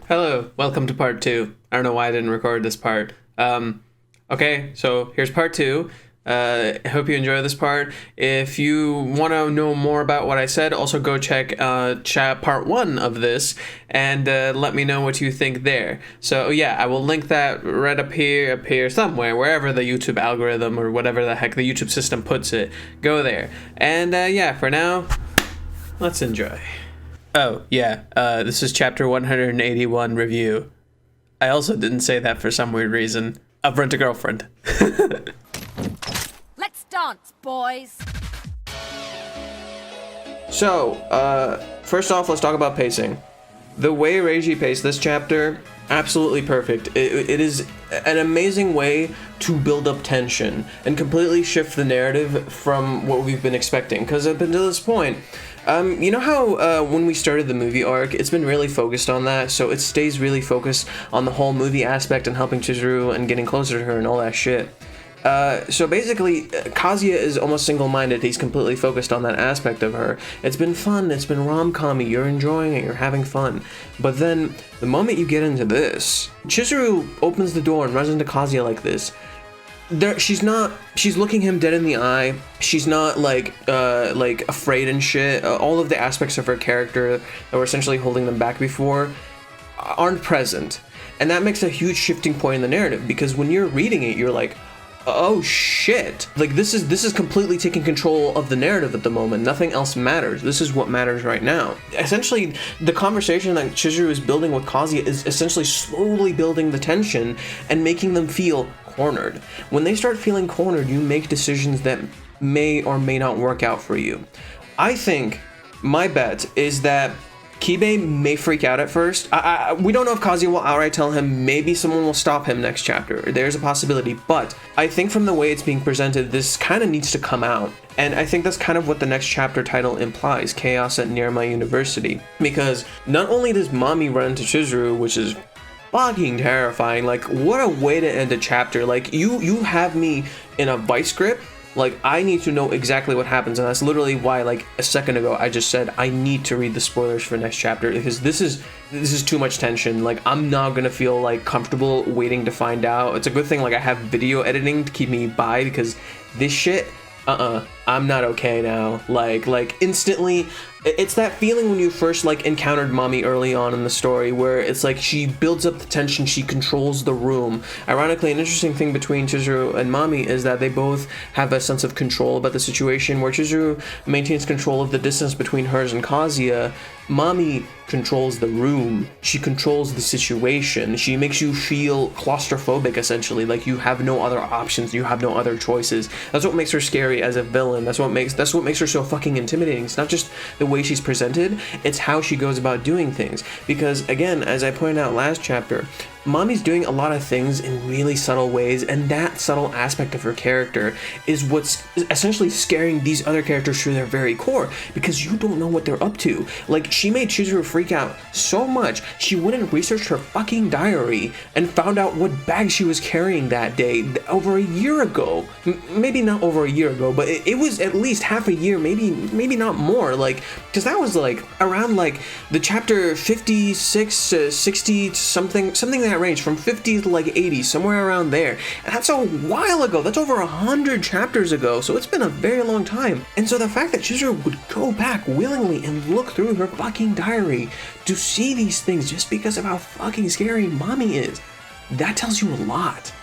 Hello, welcome to part 2. I don't know why I didn't record this part. Okay, so here's part 2. I hope you enjoy this part. If you want to know more about what I said, also go check part 1 of this and let me know what you think there. So yeah, I will link that right up here somewhere, wherever the YouTube algorithm or whatever the heck the YouTube system puts it. Go there. And yeah, for now, let's enjoy. Oh, yeah, this is chapter 181 review. I also didn't say that for some weird reason. I've rent a girlfriend. Let's dance, boys. So, first off, let's talk about pacing. The way Reiji paced this chapter, absolutely perfect. It is an amazing way to build up tension and completely shift the narrative from what we've been expecting. Because up until this point, you know how when we started the movie arc, it's been really focused on that, so it stays really focused on the whole movie aspect and helping Chizuru and getting closer to her and all that shit. So basically, Kazuya is almost single-minded. He's completely focused on that aspect of her. It's been fun, it's been rom-com-y, you're enjoying it, you're having fun. But then, the moment you get into this, Chizuru opens the door and runs into Kazuya like this. She's looking him dead in the eye. She's not like afraid and shit. All of the aspects of her character that were essentially holding them back before aren't present. And that makes a huge shifting point in the narrative, because when you're reading it, you're like, oh shit, like this is completely taking control of the narrative at the moment. Nothing else matters. This is what matters right now. Essentially, the conversation that Chizuru is building with Kazuya is essentially slowly building the tension and making them feel cornered. When they start feeling cornered, you make decisions that may or may not work out for you. I think my bet is that Kibe may freak out at first. We don't know if Kazuya will outright tell him. Maybe someone will stop him next chapter. There's a possibility, but I think from the way it's being presented, this kind of needs to come out. And I think that's kind of what the next chapter title implies, Chaos at Nearby University. Because not only does Mami run into Chizuru, which is fucking terrifying, like what a way to end a chapter. Like you have me in a vice grip. Like, I need to know exactly what happens, and that's literally why, like, a second ago, I just said I need to read the spoilers for next chapter, because this is too much tension. Like, I'm not gonna feel, like, comfortable waiting to find out. It's a good thing, like, I have video editing to keep me by, because this shit, I'm not okay now. Like, instantly, it's that feeling when you first, like, encountered Mami early on in the story, where it's like she builds up the tension, she controls the room. Ironically, an interesting thing between Chizuru and Mami is that they both have a sense of control about the situation, where Chizuru maintains control of the distance between hers and Kazuya. Mami controls the room. She controls the situation. She makes you feel claustrophobic, essentially, like you have no other options, you have no other choices. That's what makes her scary as a villain. That's what makes her so fucking intimidating. It's not just the way she's presented, it's how she goes about doing things. Because again, as I pointed out last chapter, Mami's doing a lot of things in really subtle ways, and that subtle aspect of her character is what's essentially scaring these other characters to their very core, because you don't know what they're up to. Like, she made Chizuru freak out so much, she went and researched her fucking diary and found out what bag she was carrying that day over a year ago. Maybe not over a year ago, but it was at least half a year, maybe not more, like, because that was like around like the chapter 56 to 60 something that range, from 50 to like 80, somewhere around there. And that's a while ago. That's over 100 chapters ago, so it's been a very long time. And so the fact that Chizuru would go back willingly and look through her fucking diary to see these things just because of how fucking scary Mami is, that tells you a lot.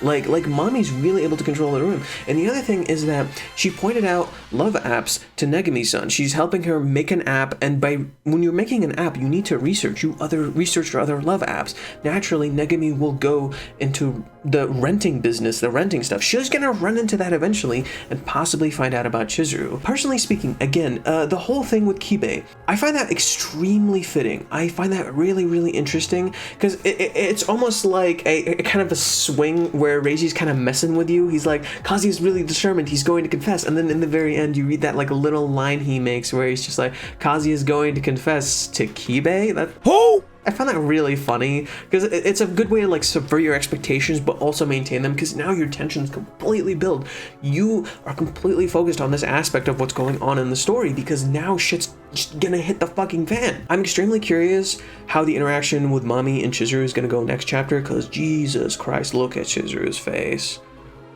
Like Mami's really able to control the room. And the other thing is that she pointed out love apps to Negumi-san. She's helping her make an app, and when you're making an app, you need to research other love apps. Naturally, Negumi will go into the renting business, the renting stuff. She's gonna run into that eventually and possibly find out about Chizuru. Personally speaking, again, the whole thing with Kibe, I find that extremely fitting. I find that really, really interesting, because it's almost like a kind of a swing where Reiji's kind of messing with you. He's like, Kazuya's really determined, he's going to confess, and then in the very end you read that like little line he makes where he's just like, Kazuya's going to confess to Kibe? Who? I found that really funny because it's a good way to like subvert your expectations but also maintain them, because now your tension's completely built. You are completely focused on this aspect of what's going on in the story because now shit's just gonna hit the fucking fan. I'm extremely curious how the interaction with Mami and Chizuru is gonna go next chapter, because Jesus Christ, look at Chizuru's face.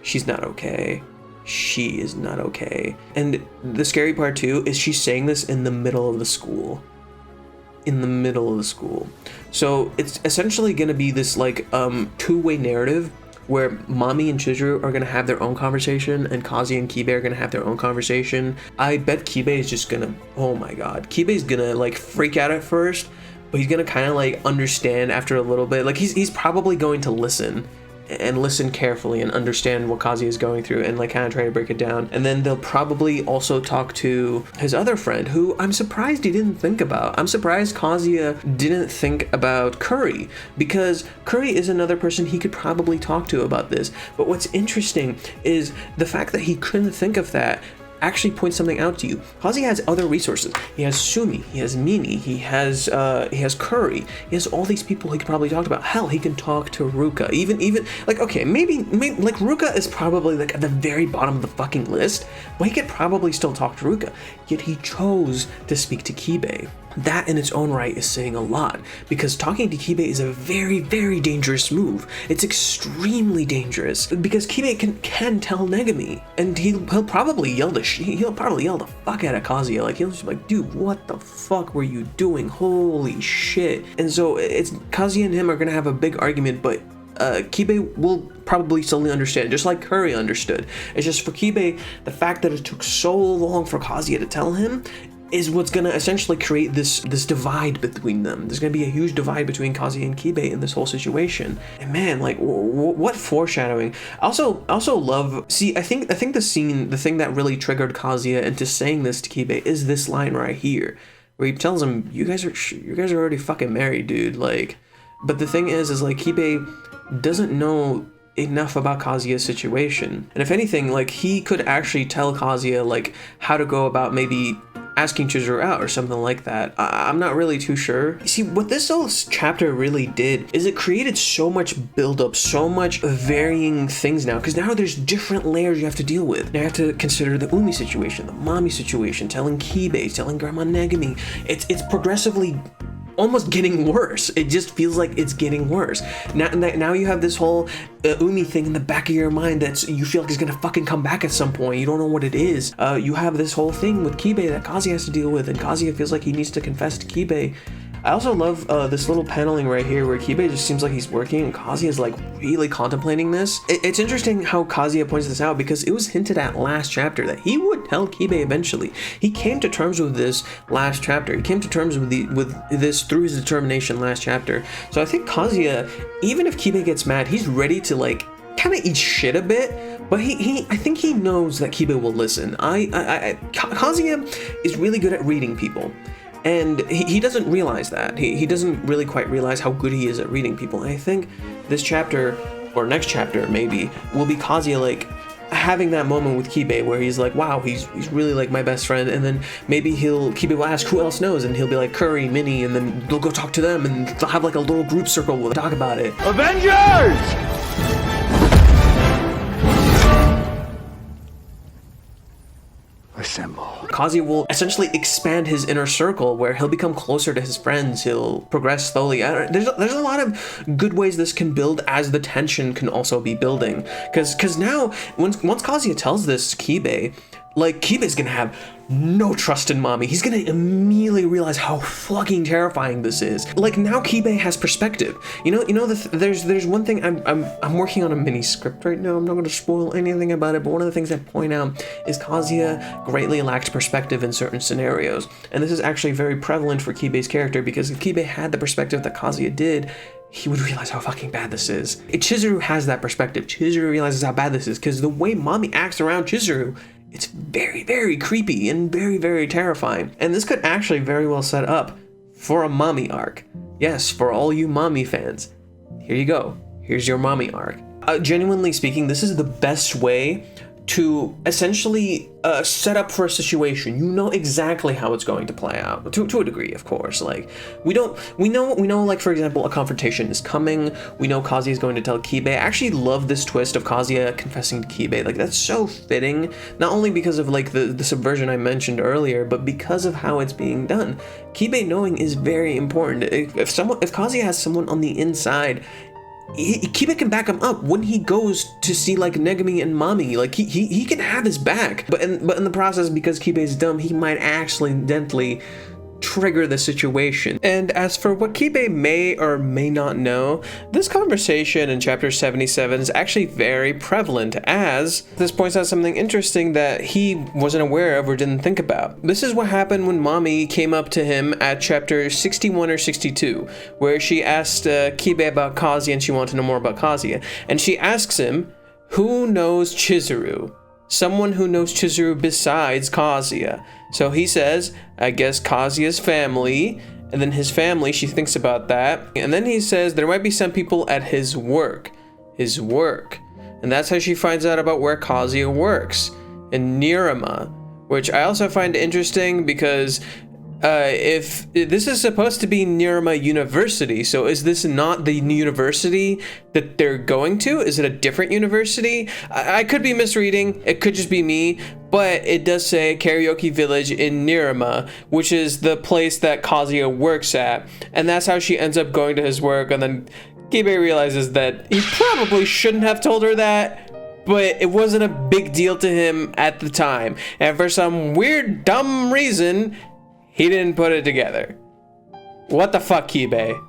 She's not okay. She is not okay. And the scary part too is she's saying this in the middle of the school. In the middle of the school. So it's essentially gonna be this like two-way narrative where Mami and Chizuru are gonna have their own conversation and Kazuya and Kibe are gonna have their own conversation. I bet Kibe is just gonna, oh my god, Kibe's gonna like freak out at first, but he's gonna kind of like understand after a little bit. Like he's probably going to listen and listen carefully and understand what Kazuya is going through and like kind of try to break it down. And then they'll probably also talk to his other friend, who I'm surprised he didn't think about. I'm surprised Kazuya didn't think about Curry, because Curry is another person he could probably talk to about this. But what's interesting is the fact that he couldn't think of that actually points something out to you. Kazuya has other resources. He has Sumi, he has Mini, he has Curry, he has all these people he could probably talk about. Hell, he can talk to Ruka. Even like, okay, maybe like Ruka is probably like at the very bottom of the fucking list, but he could probably still talk to Ruka. Yet he chose to speak to Kibe. That in its own right is saying a lot, because talking to Kibe is a very, very dangerous move. It's extremely dangerous because Kibe can tell Negami, and he'll probably yell the fuck out of Kazuya. Like he'll just be like, dude, what the fuck were you doing? Holy shit. And so it's Kazuya and him are gonna have a big argument, but Kibe will probably slowly understand, just like Curry understood. It's just for Kibe, the fact that it took so long for Kazuya to tell him is what's gonna essentially create this divide between them. There's gonna be a huge divide between Kazuya and Kibe in this whole situation. And man, like what foreshadowing. I also love. See, I think the thing that really triggered Kazuya into saying this to Kibe is this line right here, where he tells him, "You guys are already fucking married, dude." Like, but the thing is like Kibe doesn't know enough about Kazuya's situation, and if anything, like he could actually tell Kazuya like how to go about maybe asking Chizuru out or something like that. I'm not really too sure. You see, what this whole chapter really did is it created so much buildup, so much varying things now, because now there's different layers you have to deal with. Now you have to consider the Umi situation, the Mami situation, telling Kibe, telling Grandma Negami. It's progressively almost getting worse. It just feels like it's getting worse. Now you have this whole Umi thing in the back of your mind that you feel like is gonna fucking come back at some point. You don't know what it is. You have this whole thing with Kibe that Kazuya has to deal with, and Kazuya feels like he needs to confess to Kibe. I also love this little paneling right here where Kibe just seems like he's working and Kazuya is like really contemplating this. It's interesting how Kazuya points this out, because it was hinted at last chapter that he would tell Kibe eventually. He came to terms with this last chapter. He came to terms with this through his determination last chapter. So I think Kazuya, even if Kibe gets mad, he's ready to like kind of eat shit a bit, but I think he knows that Kibe will listen. Kazuya is really good at reading people. And he doesn't realize that. He doesn't really quite realize how good he is at reading people. And I think this chapter, or next chapter maybe, will be Kazuya like having that moment with Kibe where he's like, wow, he's really like my best friend. And then maybe Kibe will ask who else knows, and he'll be like Curry, Minnie, and then they'll go talk to them and they'll have like a little group circle where they talk about it. Avengers! Assemble. Kazuya will essentially expand his inner circle where he'll become closer to his friends. He'll progress slowly. There's a lot of good ways this can build, as the tension can also be building. Because now, once Kazuya tells this to Kibe, like Kibe's gonna have no trust in Mami. He's gonna immediately realize how fucking terrifying this is. Like now Kibe has perspective. There's one thing. I'm working on a mini script right now. I'm not gonna spoil anything about it, but one of the things I point out is Kazuya greatly lacks perspective in certain scenarios, and this is actually very prevalent for Kibe's character, because if Kibe had the perspective that Kazuya did, he would realize how fucking bad this is. Chizuru has that perspective. Chizuru realizes how bad this is, because the way Mami acts around Chizuru, it's very, very creepy and very, very terrifying. And this could actually very well set up for a Mami arc. Yes, for all you Mami fans, here you go. Here's your Mami arc. Genuinely speaking, this is the best way to essentially set up for a situation. You know exactly how it's going to play out, to a degree, of course. Like, we know, like, for example, a confrontation is coming. We know Kazuya is going to tell Kibe. I actually love this twist of Kazuya confessing to Kibe. Like, that's so fitting, not only because of, like, the subversion I mentioned earlier, but because of how it's being done. Kibe knowing is very important. If Kazuya has someone on the inside, Kibe can back him up when he goes to see, like, Negumi and Mami. Like, he can have his back, but in the process, because Kibe's dumb, he might accidentally trigger the situation. And as for what Kibe may or may not know, this conversation in chapter 77 is actually very prevalent, as this points out something interesting that he wasn't aware of or didn't think about. This is what happened when Mami came up to him at chapter 61 or 62, where she asked Kibe about Kazuya, and she wanted to know more about Kazuya, and she asks him, who knows Chizuru? Someone who knows Chizuru besides Kazuya. So he says, I guess Kazuya's family, and then his family, she thinks about that. And then he says there might be some people at his work. And that's how she finds out about where Kazuya works, in Nirama, which I also find interesting because if this is supposed to be Nirama University, so is this not the university that they're going to? Is it a different university? I could be misreading, it could just be me, but it does say Karaoke Village in Nirama, which is the place that Kazuya works at, and that's how she ends up going to his work. And then Kibe realizes that he probably shouldn't have told her that, but it wasn't a big deal to him at the time, and for some weird dumb reason he didn't put it together. What the fuck, Kibe?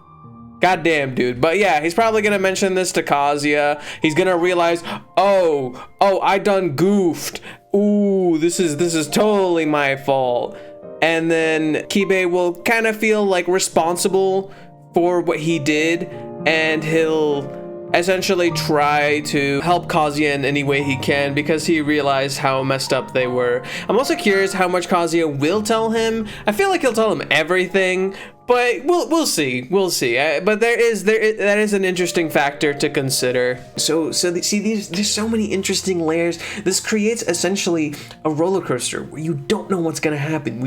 Goddamn, dude. But yeah, he's probably gonna mention this to Kazuya. He's gonna realize, oh, I done goofed. Ooh, this is totally my fault. And then Kibe will kind of feel like responsible for what he did, and he'll essentially try to help Kazuya in any way he can because he realized how messed up they were. I'm also curious how much Kazuya will tell him. I feel like he'll tell him everything, but we'll see. But that is an interesting factor to consider. So there's so many interesting layers. This creates essentially a roller coaster where you don't know what's gonna happen.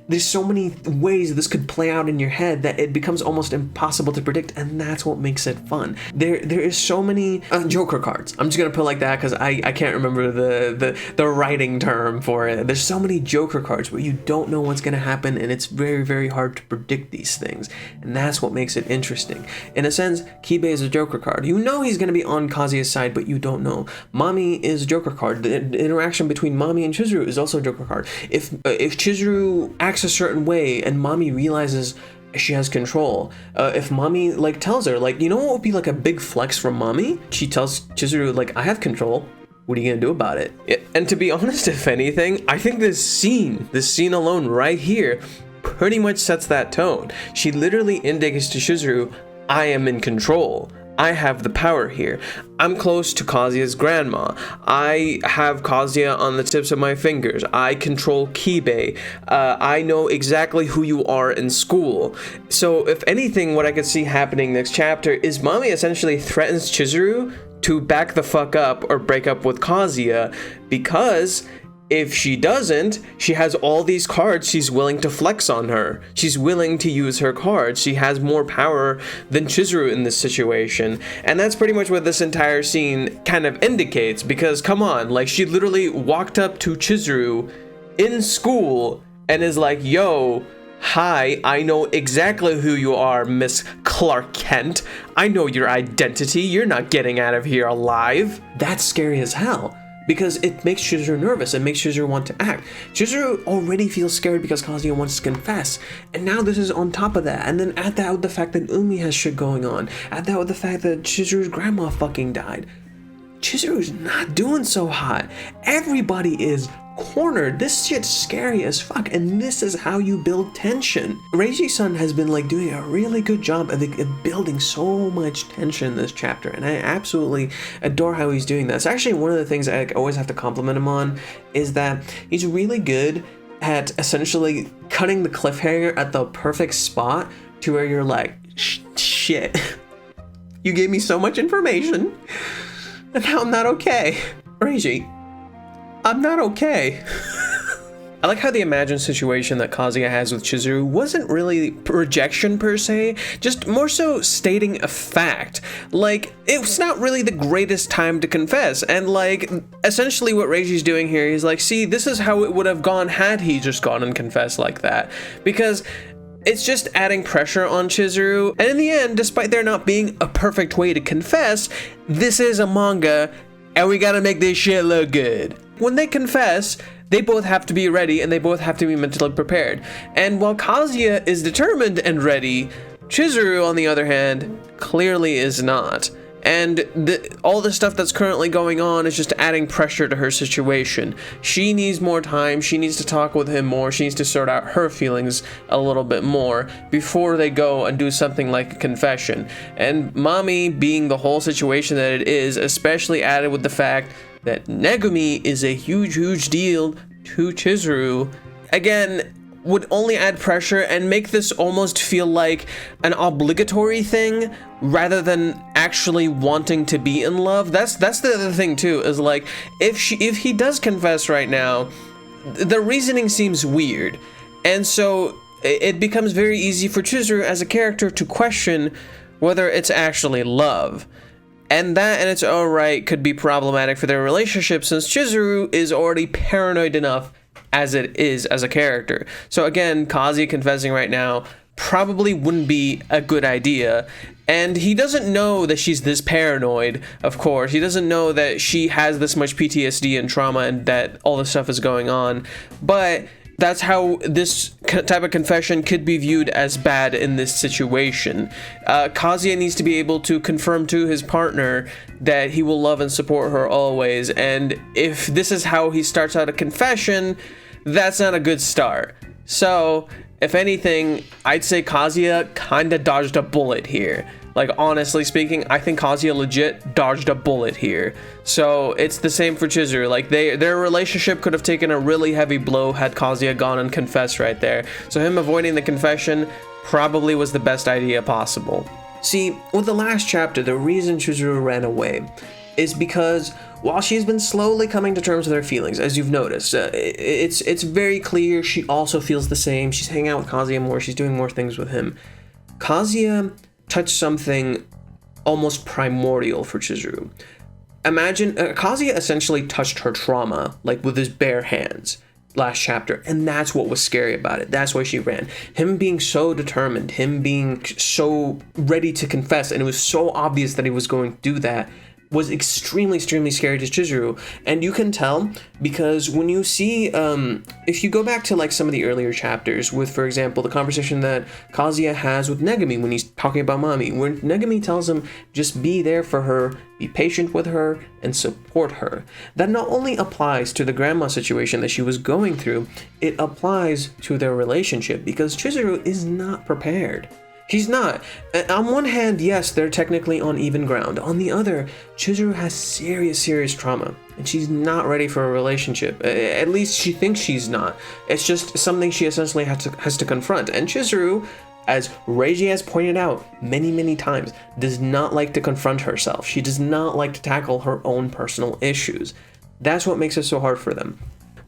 There's so many ways this could play out in your head that it becomes almost impossible to predict, and that's what makes it fun. There is so many Joker cards. I'm just gonna put it like that because I can't remember the writing term for it. There's so many Joker cards where you don't know what's gonna happen, and it's very, very hard to predict these things, and that's what makes it interesting. In a sense, Kibe is a Joker card. You know he's going to be on Kazuya's side, but you don't know. Mami is a Joker card. The interaction between Mami and Chizuru is also a Joker card. If Chizuru acts a certain way and Mami realizes she has control, if Mami like tells her, like, you know what would be like a big flex from Mami? She tells Chizuru, like, I have control. What are you gonna do about it? And to be honest, if anything, I think this scene alone right here pretty much sets that tone. She literally indicates to Chizuru, I am in control. I have the power here. I'm close to Kazuya's grandma. I have Kazuya on the tips of my fingers. I control Kibe. I know exactly who you are in school. So if anything, what I could see happening next chapter is Mami essentially threatens Chizuru to back the fuck up or break up with Kazuya, because if she doesn't, she has all these cards she's willing to flex on her. She's willing to use her cards. She has more power than Chizuru in this situation. And that's pretty much what this entire scene kind of indicates, because come on, like, she literally walked up to Chizuru in school and is like, yo, hi, I know exactly who you are, Miss Clark Kent. I know your identity. You're not getting out of here alive. That's scary as hell, because it makes Chizuru nervous. It makes Chizuru want to act. Chizuru already feels scared because Kazuya wants to confess, and now this is on top of that. And then add that with the fact that Umi has shit going on. Add that with the fact that Chizuru's grandma fucking died. Chizuru's not doing so hot. Everybody is cornered. This shit's scary as fuck, and this is how you build tension. Reiji-san has been like doing a really good job of building so much tension in this chapter, and I absolutely adore how he's doing that. It's actually one of the things I always have to compliment him on, is that he's really good at essentially cutting the cliffhanger at the perfect spot to where you're like, shit, you gave me so much information, and now I'm not okay. Reiji, I'm not okay. I like how the imagined situation that Kazuya has with Chizuru wasn't really rejection per se, just more so stating a fact. Like, it's not really the greatest time to confess, and like, essentially what Reiji's doing here, he's like, see, this is how it would have gone had he just gone and confessed like that. Because it's just adding pressure on Chizuru, and in the end, despite there not being a perfect way to confess, this is a manga, and we gotta make this shit look good. When they confess, they both have to be ready and they both have to be mentally prepared. And while Kazuya is determined and ready, Chizuru, on the other hand, clearly is not. And all the stuff that's currently going on is just adding pressure to her situation. She needs more time, she needs to talk with him more, she needs to sort out her feelings a little bit more before they go and do something like a confession. And Mami being the whole situation that it is, especially added with the fact that Negumi is a huge deal to Chizuru, again, would only add pressure and make this almost feel like an obligatory thing rather than actually wanting to be in love. That's the other thing too, is like, if he does confess right now, the reasoning seems weird, and so it becomes very easy for Chizuru as a character to question whether it's actually love. And that in its own right could be problematic for their relationship, since Chizuru is already paranoid enough as it is as a character. So again, Kazuya confessing right now probably wouldn't be a good idea. And he doesn't know that she's this paranoid, of course. He doesn't know that she has this much PTSD and trauma and that all this stuff is going on. But that's how this type of confession could be viewed as bad in this situation. Kazuya needs to be able to confirm to his partner that he will love and support her always, and if this is how he starts out a confession, that's not a good start. So, if anything, I'd say Kazuya kinda dodged a bullet here. Like, honestly speaking, I think Kazuya legit dodged a bullet here. So it's the same for Chizuru. Like, their relationship could have taken a really heavy blow had Kazuya gone and confessed right there. So him avoiding the confession probably was the best idea possible. See, with the last chapter, the reason Chizuru ran away is because while she's been slowly coming to terms with her feelings, as you've noticed, it's very clear she also feels the same. She's hanging out with Kazuya more, she's doing more things with him. Kazuya touched something almost primordial for Chizuru. Imagine, Kazuya essentially touched her trauma, like with his bare hands, last chapter, and that's what was scary about it. That's why she ran. Him being so determined, him being so ready to confess, and it was so obvious that he was going to do that, was extremely scary to Chizuru. And you can tell because when you see, if you go back to like some of the earlier chapters with, for example, the conversation that Kazuya has with Negumi when he's talking about Mami, where Negumi tells him just be there for her, be patient with her, and support her. That not only applies to the grandma situation that she was going through, it applies to their relationship, because Chizuru is not prepared. He's not. On one hand, yes, they're technically on even ground. On the other, Chizuru has serious trauma, and she's not ready for a relationship. At least she thinks she's not. It's just something she essentially has to confront. And Chizuru, as Reiji has pointed out many times, does not like to confront herself. She does not like to tackle her own personal issues. That's what makes it so hard for them.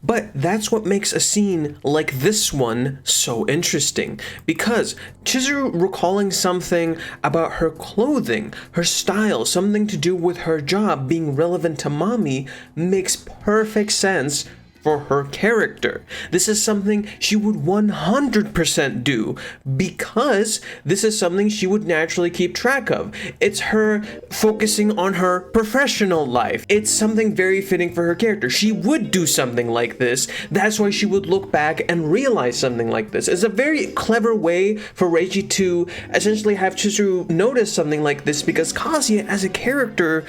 But that's what makes a scene like this one so interesting, because Chizuru recalling something about her clothing, her style, something to do with her job being relevant to Mami makes perfect sense for her character. This is something she would 100% do, because this is something she would naturally keep track of. It's her focusing on her professional life. It's something very fitting for her character. She would do something like this. That's why she would look back and realize something like this. It's a very clever way for Reiji to essentially have Chizuru notice something like this, because Kazuya as a character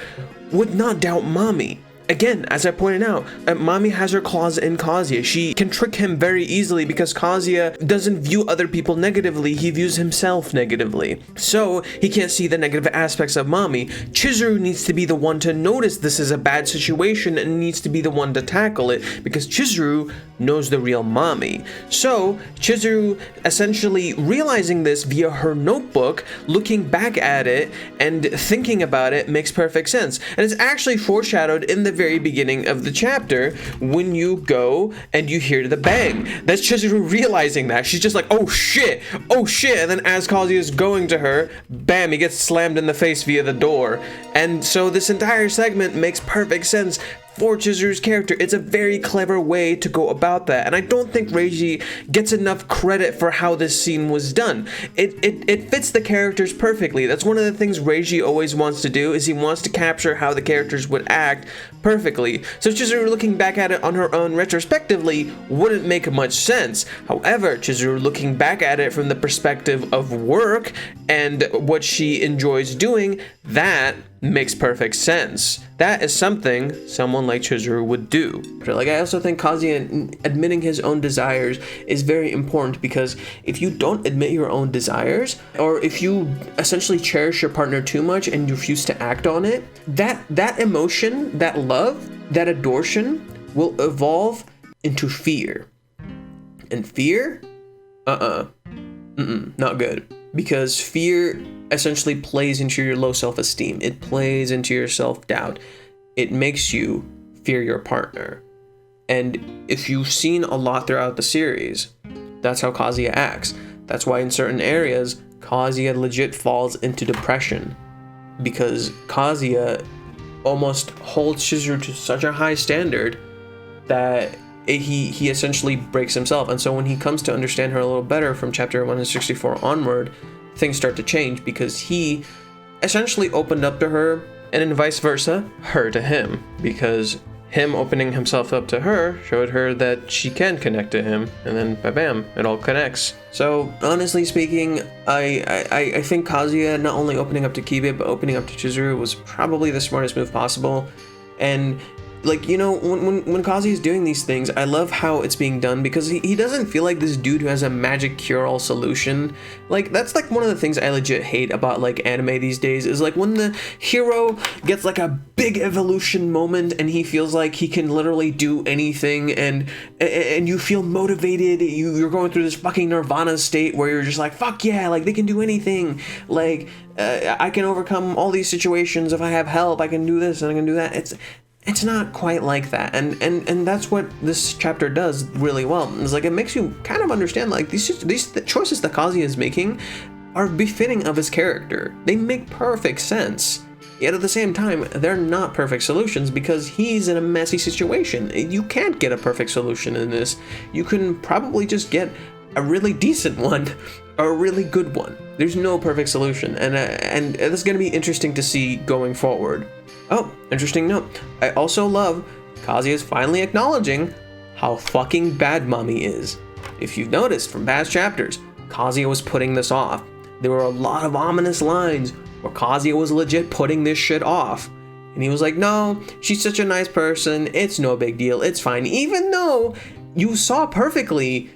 would not doubt Mami. Again, as I pointed out, Mami has her claws in Kazuya. She can trick him very easily because Kazuya doesn't view other people negatively, he views himself negatively. So, he can't see the negative aspects of Mami. Chizuru needs to be the one to notice this is a bad situation and needs to be the one to tackle it, because Chizuru knows the real Mami. So, Chizuru essentially realizing this via her notebook, looking back at it and thinking about it, makes perfect sense. And it's actually foreshadowed in the the very beginning of the chapter when you go and you hear the bang. That's Chizuru realizing that. She's just like, oh shit, and then as Kazuya is going to her, bam, he gets slammed in the face via the door. And so this entire segment makes perfect sense for Chizuru's character. It's a very clever way to go about that, and I don't think Reiji gets enough credit for how this scene was done. It fits the characters perfectly. That's one of the things Reiji always wants to do, is he wants to capture how the characters would act perfectly. So Chizuru looking back at it on her own retrospectively wouldn't make much sense. However, Chizuru looking back at it from the perspective of work and what she enjoys doing, that makes perfect sense. That is something someone like Chizuru would do. Like, I also think Kazuya admitting his own desires is very important, because if you don't admit your own desires, or if you essentially cherish your partner too much and you refuse to act on it, that emotion, that love, that adoration will evolve into fear. And fear? Not good. Because fear essentially plays into your low self-esteem. It plays into your self-doubt. It makes you fear your partner. And if you've seen a lot throughout the series, that's how Kazuya acts. That's why in certain areas, Kazuya legit falls into depression. Because Kazuya almost holds Chizuru to such a high standard that he essentially breaks himself. And so when he comes to understand her a little better from chapter 164 onward, things start to change, because he essentially opened up to her, and then vice versa, her to him, because him opening himself up to her showed her that she can connect to him, and then bam, it all connects. So honestly speaking, I think Kazuya not only opening up to Kibe but opening up to Chizuru was probably the smartest move possible. And like, you know, when Kazuya is doing these things, I love how it's being done, because he doesn't feel like this dude who has a magic cure-all solution. Like, that's like one of the things I legit hate about like anime these days, is like when the hero gets like a big evolution moment and he feels like he can literally do anything, and you feel motivated, you're going through this fucking nirvana state where you're just like, fuck yeah, like they can do anything, like I can overcome all these situations if I have help, I can do this and I can do that. It's not quite like that, and that's what this chapter does really well. It's like, it makes you kind of understand, like, these choices that Kazuya is making are befitting of his character. They make perfect sense. Yet at the same time, they're not perfect solutions, because he's in a messy situation. You can't get a perfect solution in this. You can probably just get a really decent one, or a really good one. There's no perfect solution, and this is going to be interesting to see going forward. Oh, interesting note. I also love Kazuya's finally acknowledging how fucking bad Mami is. If you've noticed from past chapters, Kazuya was putting this off. There were a lot of ominous lines where Kazuya was legit putting this shit off. And he was like, no, she's such a nice person, it's no big deal, it's fine. Even though you saw perfectly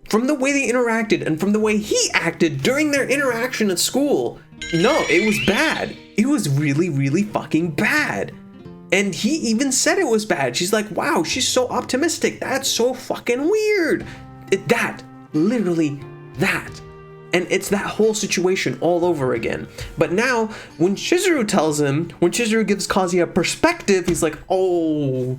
from the way they interacted and from the way he acted during their interaction at school, no, it was bad. It was really, really fucking bad. And he even said it was bad. She's like, wow, she's so optimistic. That's so fucking weird. Literally that. And it's that whole situation all over again. But now, when Chizuru gives Kazuya perspective, he's like, oh,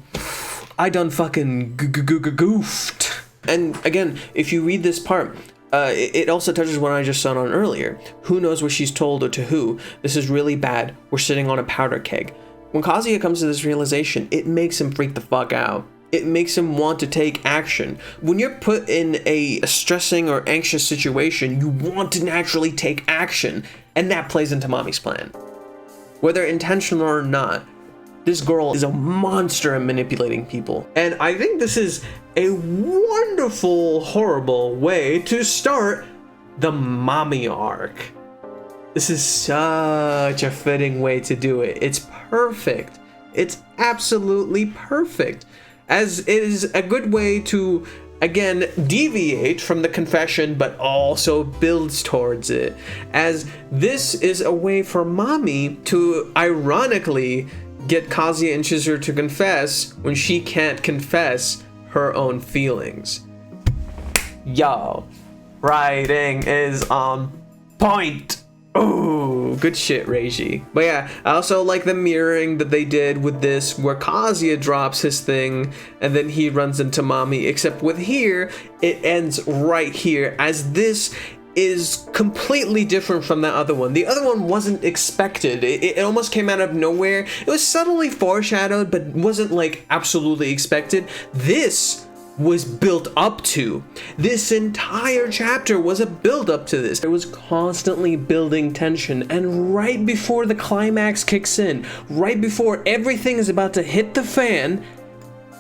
I done fucking goofed. And again, if you read this part, it also touches what I just said on earlier. Who knows what she's told or to who? This is really bad. We're sitting on a powder keg. When Kazuya comes to this realization, it makes him freak the fuck out. It makes him want to take action. When you're put in a stressing or anxious situation, you want to naturally take action. And that plays into Mami's plan. Whether intentional or not, this girl is a monster at manipulating people. And I think this is a wonderful, horrible way to start the Mami arc. This is such a fitting way to do it. It's perfect. It's absolutely perfect. As it is a good way to, again, deviate from the confession, but also builds towards it. As this is a way for Mami to, ironically, get Kazuya and Chizuru to confess when she can't confess her own feelings. Yo, writing is on point. Oh, good shit, Reiji. But yeah, I also like the mirroring that they did with this, where Kazuya drops his thing and then he runs into Mami, except with here, it ends right here, as this is completely different from that other one. The other one wasn't expected. It almost came out of nowhere. It was subtly foreshadowed, but wasn't like absolutely expected. This was built up to. This entire chapter was a build up to this. It was constantly building tension, and right before the climax kicks in, right before everything is about to hit the fan,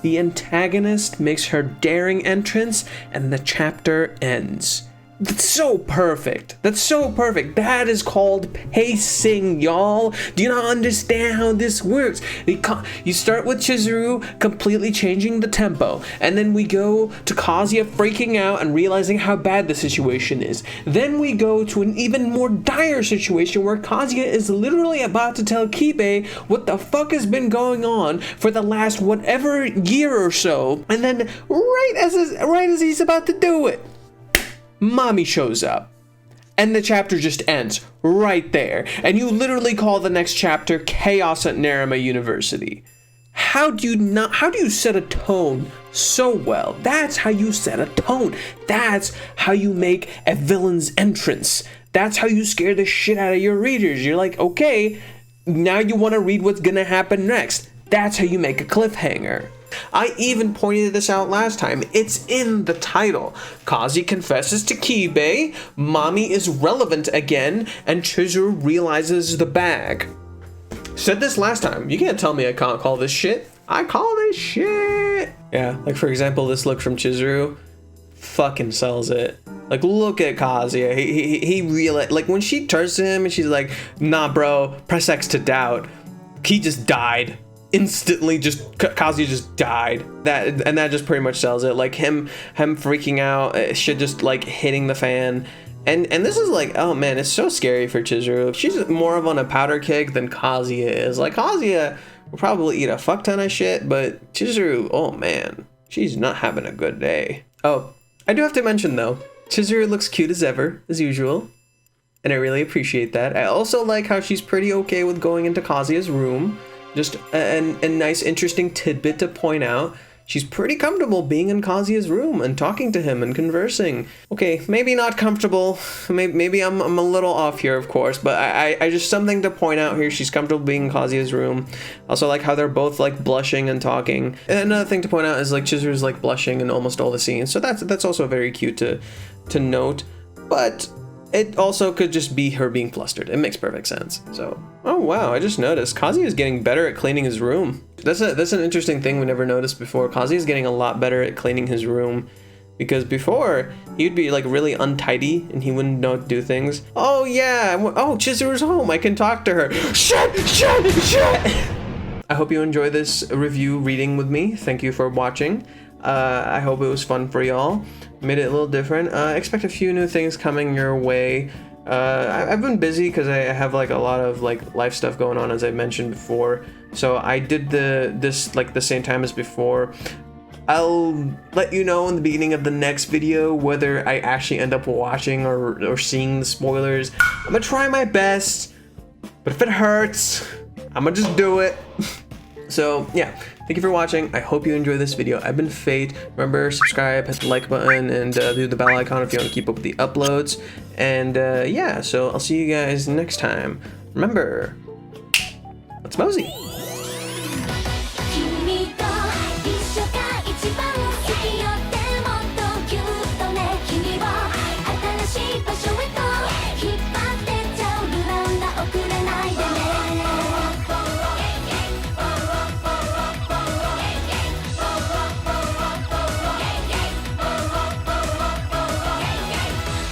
the antagonist makes her daring entrance and the chapter ends. That's so perfect. That's so perfect. That is called pacing, y'all. Do you not understand how this works? You start with Chizuru completely changing the tempo, and then we go to Kazuya freaking out and realizing how bad the situation is. Then we go to an even more dire situation where Kazuya is literally about to tell Kibe what the fuck has been going on for the last whatever year or so, and then right as he's about to do it, Mami shows up, and the chapter just ends right there, and you literally call the next chapter Chaos at Naruma University. How do you set a tone so well? That's how you set a tone. That's how you make a villain's entrance. That's how you scare the shit out of your readers. You're like, okay, now you want to read what's gonna happen next. That's how you make a cliffhanger. I even pointed this out last time. It's in the title. Kazi confesses to Kibe, Mami is relevant again, and Chizuru realizes the bag. Said this last time. You can't tell me I can't call this shit. I call this shit. Yeah, like for example, this look from Chizuru fucking sells it. Like, look at Kazuya. He realized, like when she turns to him and she's like, nah bro, press X to doubt. He just died. Instantly, just Kazuya just died. That just pretty much sells it. Like him freaking out, shit just like hitting the fan. And this is like, oh man, it's so scary for Chizuru. She's more of on a powder keg than Kazuya is. Like Kazuya will probably eat a fuck ton of shit, but Chizuru, oh man, she's not having a good day. Oh, I do have to mention though, Chizuru looks cute as ever, as usual. And I really appreciate that. I also like how she's pretty okay with going into Kazuya's room. Just a nice, interesting tidbit to point out. She's pretty comfortable being in Kazuya's room and talking to him and conversing. Okay, maybe not comfortable. Maybe I'm a little off here, of course, but I just something to point out here. She's comfortable being in Kazuya's room. Also like how they're both like blushing and talking. And another thing to point out is like Chizuru's like blushing in almost all the scenes. So that's also very cute to note. But it also could just be her being flustered. It makes perfect sense. So, oh wow, I just noticed Kazuya is getting better at cleaning his room. That's an interesting thing we never noticed before. Kazuya is getting a lot better at cleaning his room, because before he'd be like really untidy and he wouldn't know how to do things. Oh yeah, oh Chizuru's home. I can talk to her. Shit. I hope you enjoy this review reading with me. Thank you for watching. I hope it was fun for y'all. Made it a little different. Expect a few new things coming your way. I've been busy because I have like a lot of like life stuff going on, as I mentioned before. So I did this like the same time as before. I'll let you know in the beginning of the next video whether I actually end up watching or seeing the spoilers. I'm gonna try my best, but if it hurts, I'm gonna just do it. So yeah, thank you for watching. I hope you enjoyed this video. I've been Fate. Remember, subscribe, hit the like button, and do the bell icon if you want to keep up with the uploads. And yeah, so I'll see you guys next time. Remember, let's mosey.